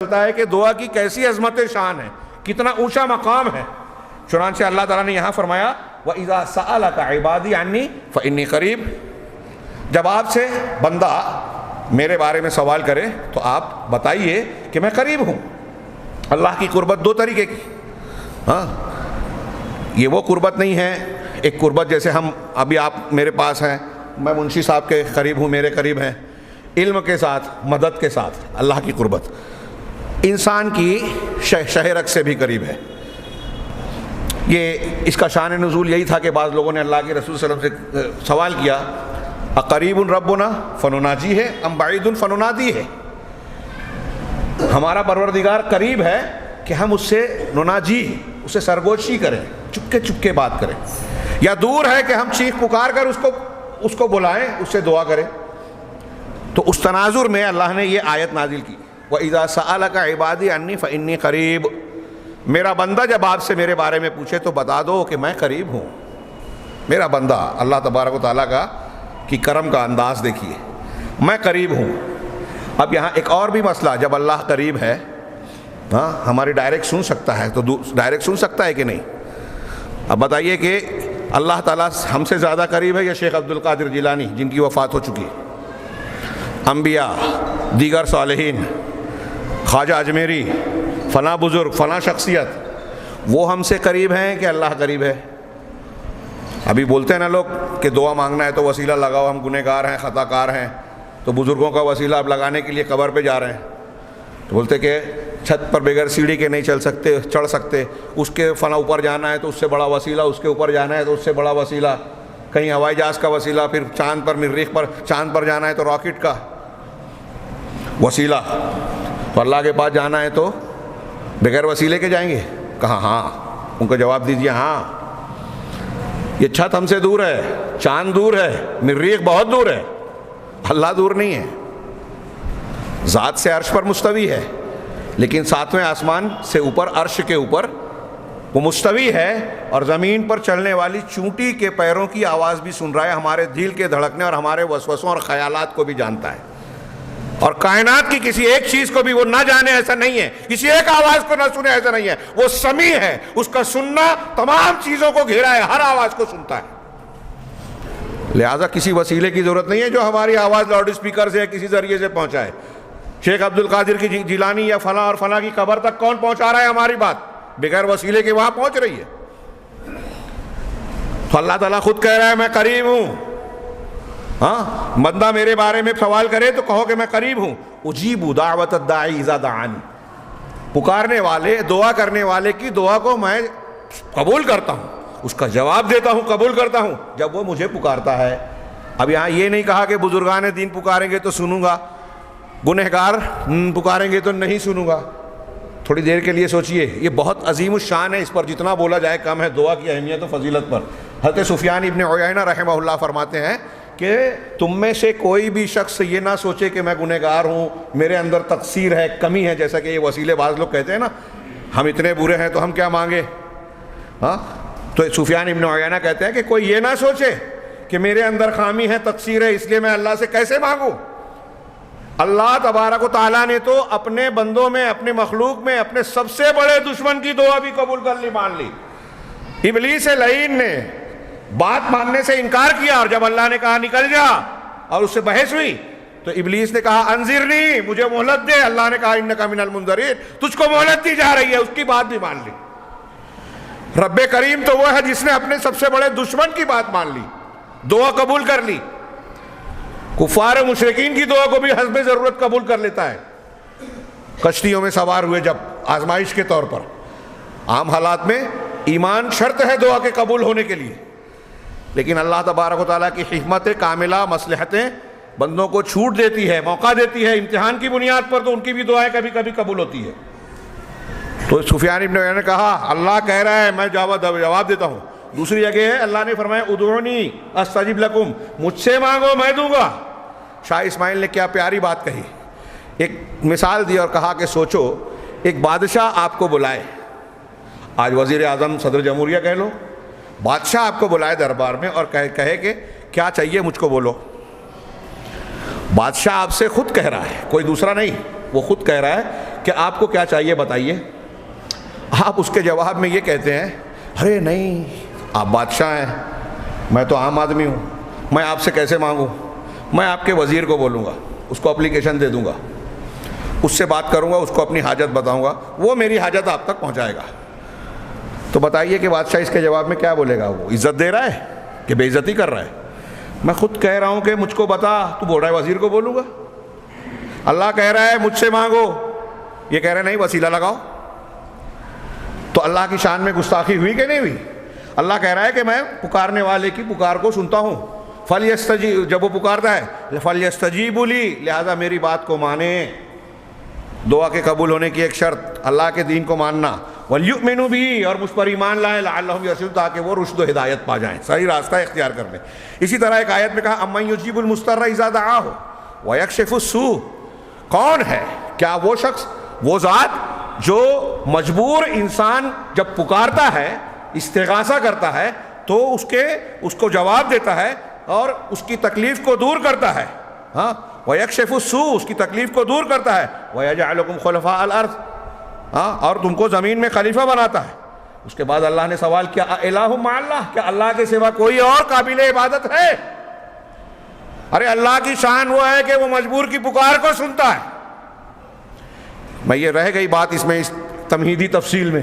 چلتا ہے کہ دعا کی کیسی عظمت شان ہے، کتنا اونچا مقام ہے۔ چنانچہ اللہ تعالیٰ نے یہاں فرمایا وَإِذَا سَأَلَكَ عِبَادِي عَنِّي فَإِنِّي قَرِيب، جب آپ سے بندہ میرے بارے میں سوال کرے تو آپ بتائیے کہ میں قریب ہوں۔ اللہ کی قربت دو طریقے کی، ہاں یہ وہ قربت نہیں ہے، ایک قربت جیسے ہم ابھی آپ میرے پاس ہیں، میں منشی صاحب کے قریب ہوں، میرے قریب ہیں، علم کے ساتھ، مدد کے ساتھ اللہ کی قربت انسان کی شہرک سے بھی قریب ہے۔ یہ اس کا شان نزول یہی تھا کہ بعض لوگوں نے اللہ کے رسول صلی اللہ علیہ وسلم سے سوال کیا اقریب ربنا فنناجی ہے ام بعید فننادی ہے، ہمارا پروردگار قریب ہے کہ ہم اس سے نناجی، اسے سرگوشی کریں، چپکے چپکے بات کریں، یا دور ہے کہ ہم چیخ پکار کر اس کو بلائیں، اس سے دعا کریں۔ تو اس تناظر میں اللہ نے یہ آیت نازل کی وَإِذَا سَأَلَكَ عِبَادِي عَنِّي فَإِنِّي قَرِيب، میرا بندہ جب آپ سے میرے بارے میں پوچھے تو بتا دو کہ میں قریب ہوں۔ میرا بندہ، اللہ تبارک و تعالیٰ کی کرم کا انداز دیکھیے، میں قریب ہوں۔ اب یہاں ایک اور بھی مسئلہ، جب اللہ قریب ہے، ہاں ہماری ڈائریکٹ سن سکتا ہے تو ڈائریکٹ سن سکتا ہے کہ نہیں؟ اب بتائیے کہ اللہ تعالیٰ ہم سے زیادہ قریب ہے یا شیخ عبد القادر جیلانی جن کی وفات ہو چکی ہے، انبیاء، دیگر صالحین، خواجہ اجمیری، فلاں بزرگ، فلاں شخصیت، وہ ہم سے قریب ہیں کہ اللہ قریب ہے؟ ابھی بولتے ہیں نا لوگ کہ دعا مانگنا ہے تو وسیلہ لگاؤ، ہم گنہ گار ہیں، خطا کار ہیں، تو بزرگوں کا وسیلہ اب لگانے کے لیے قبر پہ جا رہے ہیں، تو بولتے کہ چھت پر بغیر سیڑھی کے نہیں چڑھ سکتے، اس کے فلاں اوپر جانا ہے تو اس سے بڑا وسیلہ، اس کے اوپر جانا ہے تو اس سے بڑا وسیلہ، کہیں ہوائی جہاز کا وسیلہ، پھر چاند پر، مریخ پر، چاند پر جانا ہے تو راکٹ کا وسیلہ، تو اللہ کے پاس جانا ہے تو بغیر وسیلے کے جائیں گے؟ کہاں؟ ہاں، ان کو جواب دیجیے ہاں، یہ چھت ہم سے دور ہے، چاند دور ہے، مریخ بہت دور ہے، اللہ دور نہیں ہے، ذات سے عرش پر مستوی ہے، لیکن ساتویں آسمان سے اوپر، عرش کے اوپر وہ مستوی ہے، اور زمین پر چلنے والی چونٹی کے پیروں کی آواز بھی سن رہا ہے، ہمارے دل کے دھڑکنے اور ہمارے وسوسوں اور خیالات کو بھی جانتا ہے، اور کائنات کی کسی ایک چیز کو بھی وہ نہ جانے ایسا نہیں ہے، کسی ایک آواز کو نہ سنے ایسا نہیں ہے، وہ سمیع ہے، اس کا سننا تمام چیزوں کو گھیرا ہے، ہر آواز کو سنتا ہے، لہٰذا کسی وسیلے کی ضرورت نہیں ہے جو ہماری آواز لاؤڈ اسپیکر سے یا کسی ذریعے سے پہنچائے۔ شیخ عبد القادر کی جیلانی یا فلاں اور فلاں کی قبر تک کون پہنچا رہا ہے ہماری بات؟ بغیر وسیلے کے وہاں پہنچ رہی ہے۔ تو اللہ تعالیٰ خود کہہ رہا ہے میں قریب ہوں، ہاں بندہ میرے بارے میں سوال کرے تو کہو کہ میں قریب ہوں۔ اجیب دعوت الداعی اذا دعانی، پکارنے والے، دعا کرنے والے کی دعا کو میں قبول کرتا ہوں، اس کا جواب دیتا ہوں، قبول کرتا ہوں جب وہ مجھے پکارتا ہے۔ اب یہاں یہ نہیں کہا کہ بزرگان دین پکاریں گے تو سنوں گا، گنہگار پکاریں گے تو نہیں سنوں گا۔ تھوڑی دیر کے لیے سوچئے، یہ بہت عظیم الشان ہے، اس پر جتنا بولا جائے کم ہے، دعا کی اہمیت و فضیلت پر۔ حضرت سفیان ابن عیینہ رحمہ اللہ فرماتے ہیں کہ تم میں سے کوئی بھی شخص یہ نہ سوچے کہ میں گنہگار ہوں، میرے اندر تقصیر ہے، کمی ہے، جیسا کہ یہ وسیلے بعض لوگ کہتے ہیں نا، ہم اتنے برے ہیں تو ہم کیا مانگے، ہاں تو سفیان ابن عیینہ کہتے ہیں کہ کوئی یہ نہ سوچے کہ میرے اندر خامی ہے، تقصیر ہے، اس لیے میں اللہ سے کیسے مانگوں۔ اللہ تبارک و تعالیٰ نے تو اپنے بندوں میں، اپنے مخلوق میں، اپنے سب سے بڑے دشمن کی دعا بھی قبول کر لی، مان لی۔ ابلیس لعین نے بات ماننے سے انکار کیا، اور جب اللہ نے کہا نکل جا اور اس سے بحث ہوئی تو ابلیس نے کہا انذرنی، مجھے مہلت دے، اللہ نے کہا انک من المنذرین، تجھ کو مہلت دی جا رہی ہے، اس کی بات بھی مان لی۔ رب کریم تو وہ ہے جس نے اپنے سب سے بڑے دشمن کی بات مان لی، دعا قبول کر لی۔ کفار و مشرکین کی دعا کو بھی حسب ضرورت قبول کر لیتا ہے۔ کشتیوں میں سوار ہوئے جب آزمائش کے طور پر، عام حالات میں ایمان شرط ہے دعا کے قبول ہونے کے لیے، لیکن اللہ تبارک و تعالیٰ کی حکمت کاملہ، مصلحتیں بندوں کو چھوٹ دیتی ہے، موقع دیتی ہے امتحان کی بنیاد پر، تو ان کی بھی دعائیں کبھی کبھی قبول ہوتی ہے۔ تو سفیان ابن عیینہ نے کہا اللہ کہہ رہا ہے میں جواب دیتا ہوں۔ دوسری جگہ ہے اللہ نے فرمایا ادعونی استجب لکم، مجھ سے مانگو میں دوں گا۔ شاہ اسماعیل نے کیا پیاری بات کہی، ایک مثال دی اور کہا کہ سوچو ایک بادشاہ آپ کو بلائے، آج وزیر اعظم، صدر جمہوریہ کہہ لو، بادشاہ آپ کو بلائے دربار میں اور کہے کہ کیا چاہیے مجھ کو بولو۔ بادشاہ آپ سے خود کہہ رہا ہے، کوئی دوسرا نہیں، وہ خود کہہ رہا ہے کہ آپ کو کیا چاہیے بتائیے. آپ اس کے جواب میں یہ کہتے ہیں ارے نہیں آپ بادشاہ ہیں, میں تو عام آدمی ہوں, میں آپ سے کیسے مانگوں, میں آپ کے وزیر کو بولوں گا, اس کو اپلیکیشن دے دوں گا, اس سے بات کروں گا, اس کو اپنی حاجت بتاؤں گا, وہ میری حاجت آپ تک پہنچائے گا. تو بتائیے کہ بادشاہ اس کے جواب میں کیا بولے گا؟ وہ عزت دے رہا ہے کہ بے عزتی کر رہا ہے؟ میں خود کہہ رہا ہوں کہ مجھ کو بتا, تو بول رہا ہے وزیر کو بولوں گا. اللہ کہہ رہا ہے مجھ سے مانگو, یہ کہہ رہے ہیں نہیں وسیلہ لگاؤ. تو اللہ کی شان میں گستاخی ہوئی کہ نہیں ہوئی؟ اللہ کہہ رہا ہے کہ میں پکارنے والے کی پکار کو سنتا ہوں. فَلْيَسْتَجِيبُ, جب وہ پکارتا ہے فَلْيَسْتَجِيبُوا لِي, لہذا میری بات کو مانیں. دعا کے قبول ہونے کی ایک شرط اللہ کے دین کو ماننا. وَلْيُؤْمِنُوا بِهِ, اور مجھ پر ایمان لائیں, لَعَلَّهُمْ يَرْشُدُونَ, تاکہ وہ رشد و ہدایت پا جائیں, صحیح راستہ اختیار کر لیں. اسی طرح ایک آیت میں کہا اَمَّن يُجِيبُ الْمُضْطَرَّ إِذَا دَعَاهُ وَيَكْشِفُ السُّوءَ, کون ہے, کیا وہ شخص, وہ ذات جو مجبور انسان جب پکارتا ہے, استغاثہ کرتا ہے, تو اس کو جواب دیتا ہے اور اس کی تکلیف کو دور کرتا ہے. ہاں, وَيَكْشِفُ السُّوءَ, اس کی تکلیف کو دور کرتا ہے. وَيَجْعَلُكُمْ خُلَفَاءَ الْأَرْضِ, ہاں, اور تم کو زمین میں خلیفہ بناتا ہے. اس کے بعد اللہ نے سوال کیا الہ مع اللہ, کیا اللہ کے سوا کوئی اور قابل عبادت ہے؟ ارے اللہ کی شان وہ ہے کہ وہ مجبور کی پکار کو سنتا ہے. میں یہ رہ گئی بات اس میں اس تمہیدی تفصیل میں.